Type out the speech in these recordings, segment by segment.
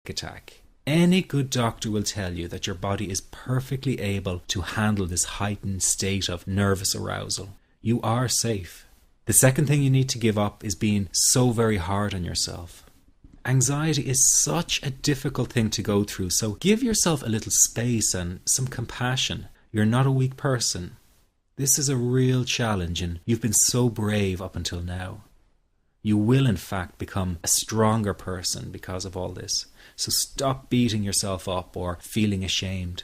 panic attack. Any good doctor will tell you that your body is perfectly able to handle this heightened state of nervous arousal. You are safe. The second thing you need to give up is being so very hard on yourself. Anxiety is such a difficult thing to go through, so give yourself a little space and some compassion. You're not a weak person. This is a real challenge, and you've been so brave up until now. You will, in fact, become a stronger person because of all this. So stop beating yourself up or feeling ashamed.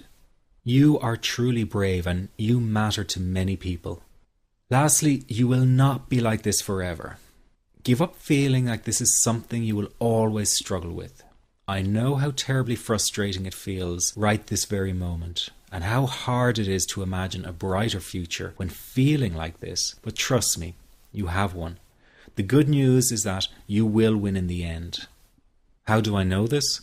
You are truly brave, and you matter to many people. Lastly, you will not be like this forever. Give up feeling like this is something you will always struggle with. I know how terribly frustrating it feels right this very moment, and how hard it is to imagine a brighter future when feeling like this, but trust me, you have one. The good news is that you will win in the end. How do I know this?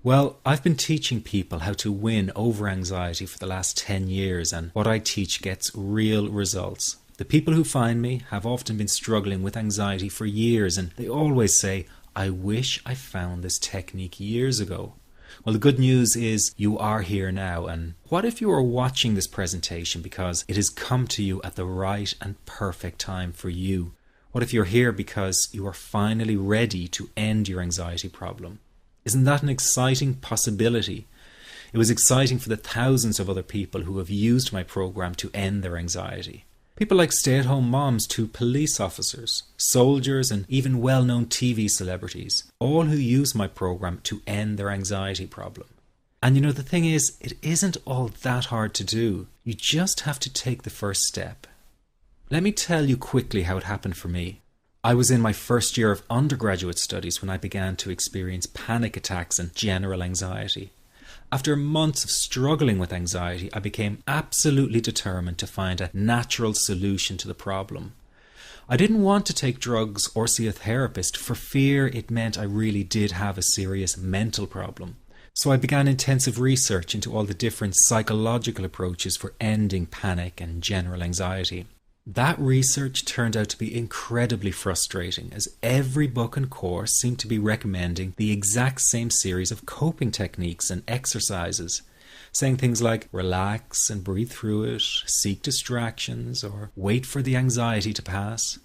Well, I've been teaching people how to win over anxiety for the last 10 years, and what I teach gets real results. The people who find me have often been struggling with anxiety for years, and they always say, I wish I found this technique years ago. Well, the good news is you are here now, and what if you are watching this presentation because it has come to you at the right and perfect time for you? What if you're here because you are finally ready to end your anxiety problem? Isn't that an exciting possibility? It was exciting for the thousands of other people who have used my program to end their anxiety. People like stay-at-home moms to police officers, soldiers, and even well-known TV celebrities, all who use my program to end their anxiety problem. And you know, the thing is, it isn't all that hard to do. You just have to take the first step. Let me tell you quickly how it happened for me. I was in my first year of undergraduate studies when I began to experience panic attacks and general anxiety. After months of struggling with anxiety, I became absolutely determined to find a natural solution to the problem. I didn't want to take drugs or see a therapist for fear it meant I really did have a serious mental problem. So I began intensive research into all the different psychological approaches for ending panic and general anxiety. That research turned out to be incredibly frustrating, as every book and course seemed to be recommending the exact same series of coping techniques and exercises, saying things like relax and breathe through it, seek distractions, or wait for the anxiety to pass.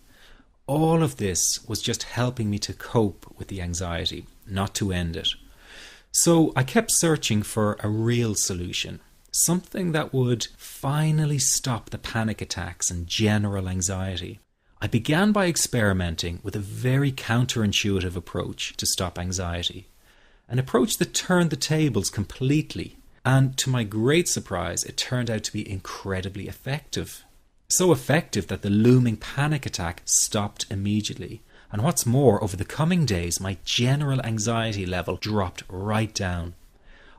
All of this was just helping me to cope with the anxiety, not to end it. So I kept searching for a real solution. Something that would finally stop the panic attacks and general anxiety. I began by experimenting with a very counterintuitive approach to stop anxiety. An approach that turned the tables completely. And to my great surprise, it turned out to be incredibly effective. So effective that the looming panic attack stopped immediately. And what's more, over the coming days, my general anxiety level dropped right down.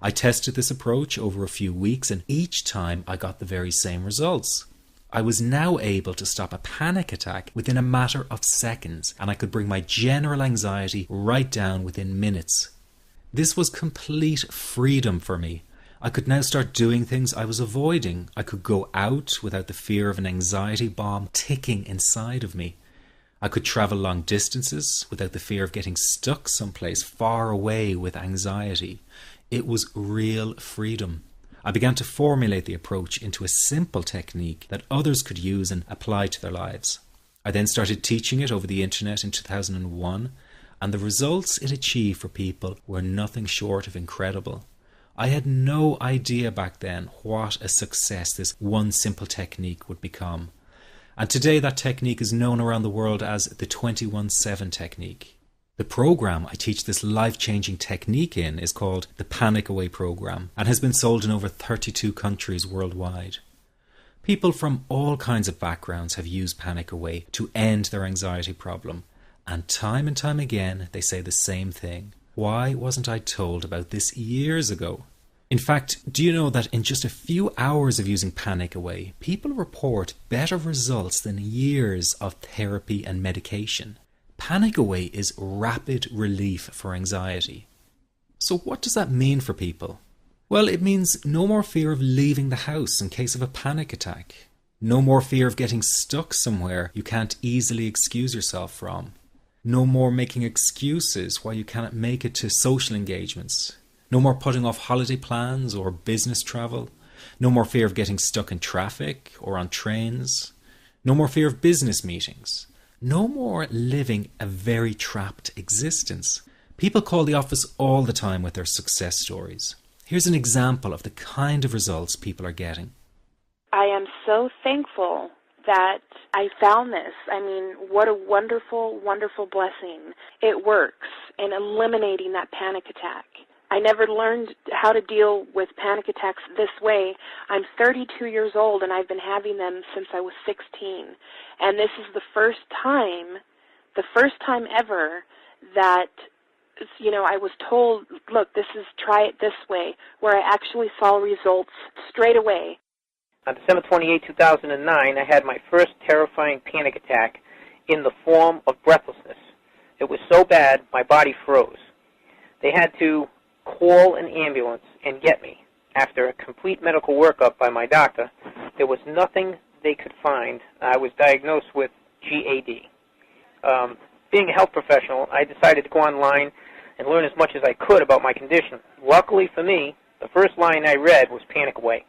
I tested this approach over a few weeks, and each time I got the very same results. I was now able to stop a panic attack within a matter of seconds, and I could bring my general anxiety right down within minutes. This was complete freedom for me. I could now start doing things I was avoiding. I could go out without the fear of an anxiety bomb ticking inside of me. I could travel long distances without the fear of getting stuck someplace far away with anxiety. It was real freedom. I began to formulate the approach into a simple technique that others could use and apply to their lives. I then started teaching it over the internet in 2001, and the results it achieved for people were nothing short of incredible. I had no idea back then what a success this one simple technique would become. And today that technique is known around the world as the 21-7 technique. The program I teach this life-changing technique in is called the Panic Away program and has been sold in over 32 countries worldwide. People from all kinds of backgrounds have used Panic Away to end their anxiety problem, and time again they say the same thing. Why wasn't I told about this years ago? In fact, do you know that in just a few hours of using Panic Away, people report better results than years of therapy and medication? Panic Away is rapid relief for anxiety. So what does that mean for people? Well, it means no more fear of leaving the house in case of a panic attack. No more fear of getting stuck somewhere you can't easily excuse yourself from. No more making excuses why you cannot make it to social engagements. No more putting off holiday plans or business travel. No more fear of getting stuck in traffic or on trains. No more fear of business meetings. No more living a very trapped existence. People call the office all the time with their success stories. Here's an example of the kind of results people are getting. I am so thankful that I found this. I mean, what a wonderful, wonderful blessing. It works in eliminating that panic attack. I never learned how to deal with panic attacks this way. I'm 32 years old and I've been having them since I was 16. And this is the first time ever that, I was told, look, try it this way, where I actually saw results straight away. On December 28, 2009, I had my first terrifying panic attack in the form of breathlessness. It was so bad, my body froze. They had to call an ambulance and get me. After a complete medical workup by my doctor, there was nothing they could find. I was diagnosed with GAD. Being a health professional, I decided to go online and learn as much as I could about my condition. Luckily for me, the first line I read was Panic Away.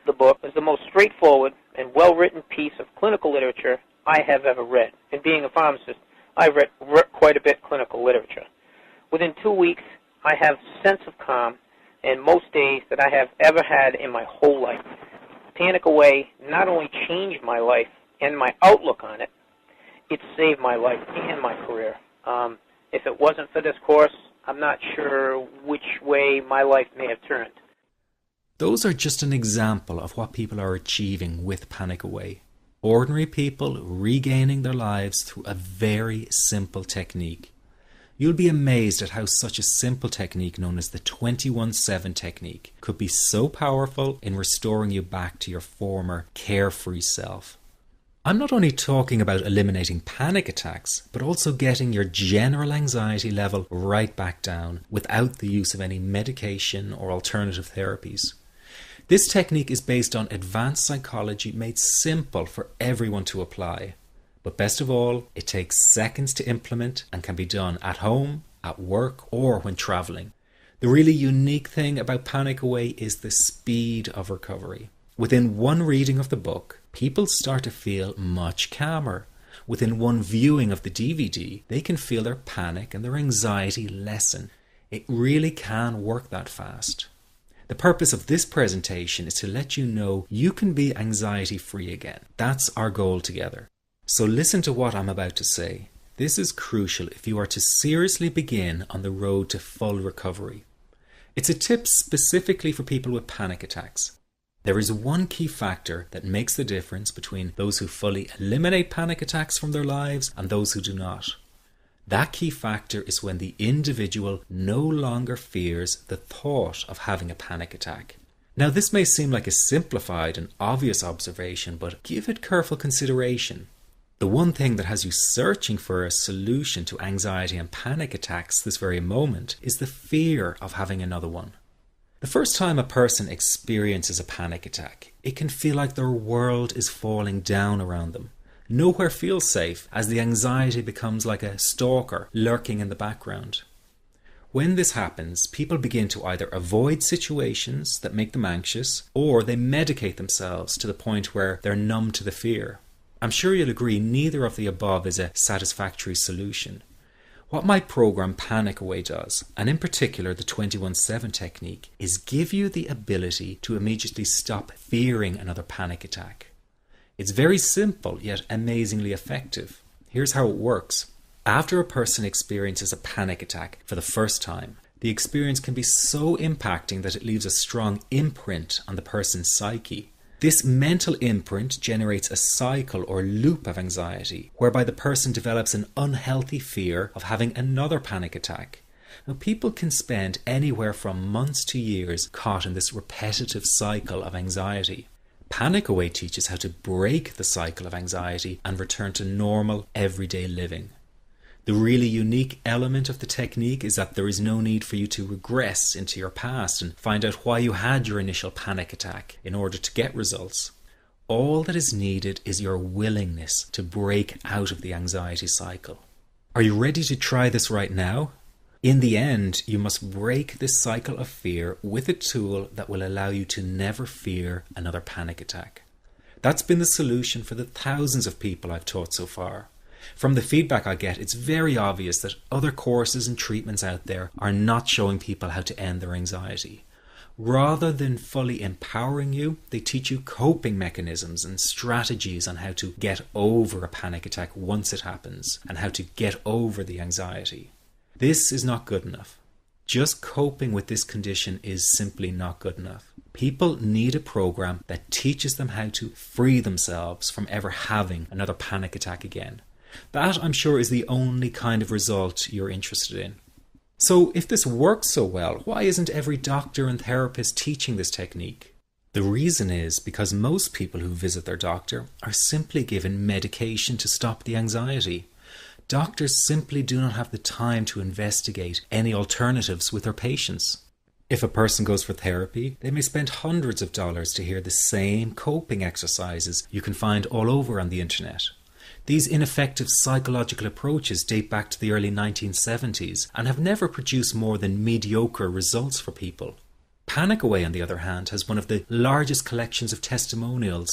The book was the most straightforward and well-written piece of clinical literature I have ever read. And being a pharmacist, I've read quite a bit of clinical literature. Within 2 weeks, I have a sense of calm in most days that I have ever had in my whole life. Panic Away not only changed my life and my outlook on it, it saved my life and my career. If it wasn't for this course, I'm not sure which way my life may have turned. Those are just an example of what people are achieving with Panic Away. Ordinary people regaining their lives through a very simple technique. You'll be amazed at how such a simple technique known as the 21-7 technique could be so powerful in restoring you back to your former carefree self. I'm not only talking about eliminating panic attacks, but also getting your general anxiety level right back down without the use of any medication or alternative therapies. This technique is based on advanced psychology made simple for everyone to apply. But best of all, it takes seconds to implement and can be done at home, at work, or when traveling. The really unique thing about Panic Away is the speed of recovery. Within one reading of the book, people start to feel much calmer. Within one viewing of the DVD, they can feel their panic and their anxiety lessen. It really can work that fast. The purpose of this presentation is to let you know you can be anxiety-free again. That's our goal together. So listen to what I'm about to say. This is crucial if you are to seriously begin on the road to full recovery. It's a tip specifically for people with panic attacks. There is one key factor that makes the difference between those who fully eliminate panic attacks from their lives and those who do not. That key factor is when the individual no longer fears the thought of having a panic attack. Now, this may seem like a simplified and obvious observation, but give it careful consideration. The one thing that has you searching for a solution to anxiety and panic attacks this very moment is the fear of having another one. The first time a person experiences a panic attack, it can feel like their world is falling down around them. Nowhere feels safe as the anxiety becomes like a stalker lurking in the background. When this happens, people begin to either avoid situations that make them anxious, or they medicate themselves to the point where they're numb to the fear. I'm sure you'll agree neither of the above is a satisfactory solution. What my program Panic Away does, and in particular the 21-7 technique, is give you the ability to immediately stop fearing another panic attack. It's very simple yet amazingly effective. Here's how it works. After a person experiences a panic attack for the first time, the experience can be so impacting that it leaves a strong imprint on the person's psyche. This mental imprint generates a cycle or loop of anxiety, whereby the person develops an unhealthy fear of having another panic attack. Now, people can spend anywhere from months to years caught in this repetitive cycle of anxiety. Panic Away teaches how to break the cycle of anxiety and return to normal, everyday living. The really unique element of the technique is that there is no need for you to regress into your past and find out why you had your initial panic attack in order to get results. All that is needed is your willingness to break out of the anxiety cycle. Are you ready to try this right now? In the end, you must break this cycle of fear with a tool that will allow you to never fear another panic attack. That's been the solution for the thousands of people I've taught so far. From the feedback I get, it's very obvious that other courses and treatments out there are not showing people how to end their anxiety. Rather than fully empowering you, they teach you coping mechanisms and strategies on how to get over a panic attack once it happens, and how to get over the anxiety. This is not good enough. Just coping with this condition is simply not good enough. People need a program that teaches them how to free themselves from ever having another panic attack again. That, I'm sure, is the only kind of result you're interested in. So if this works so well, why isn't every doctor and therapist teaching this technique? The reason is because most people who visit their doctor are simply given medication to stop the anxiety. Doctors simply do not have the time to investigate any alternatives with their patients. If a person goes for therapy, they may spend hundreds of dollars to hear the same coping exercises you can find all over on the internet. These ineffective psychological approaches date back to the early 1970s and have never produced more than mediocre results for people. Panic Away, on the other hand, has one of the largest collections of testimonials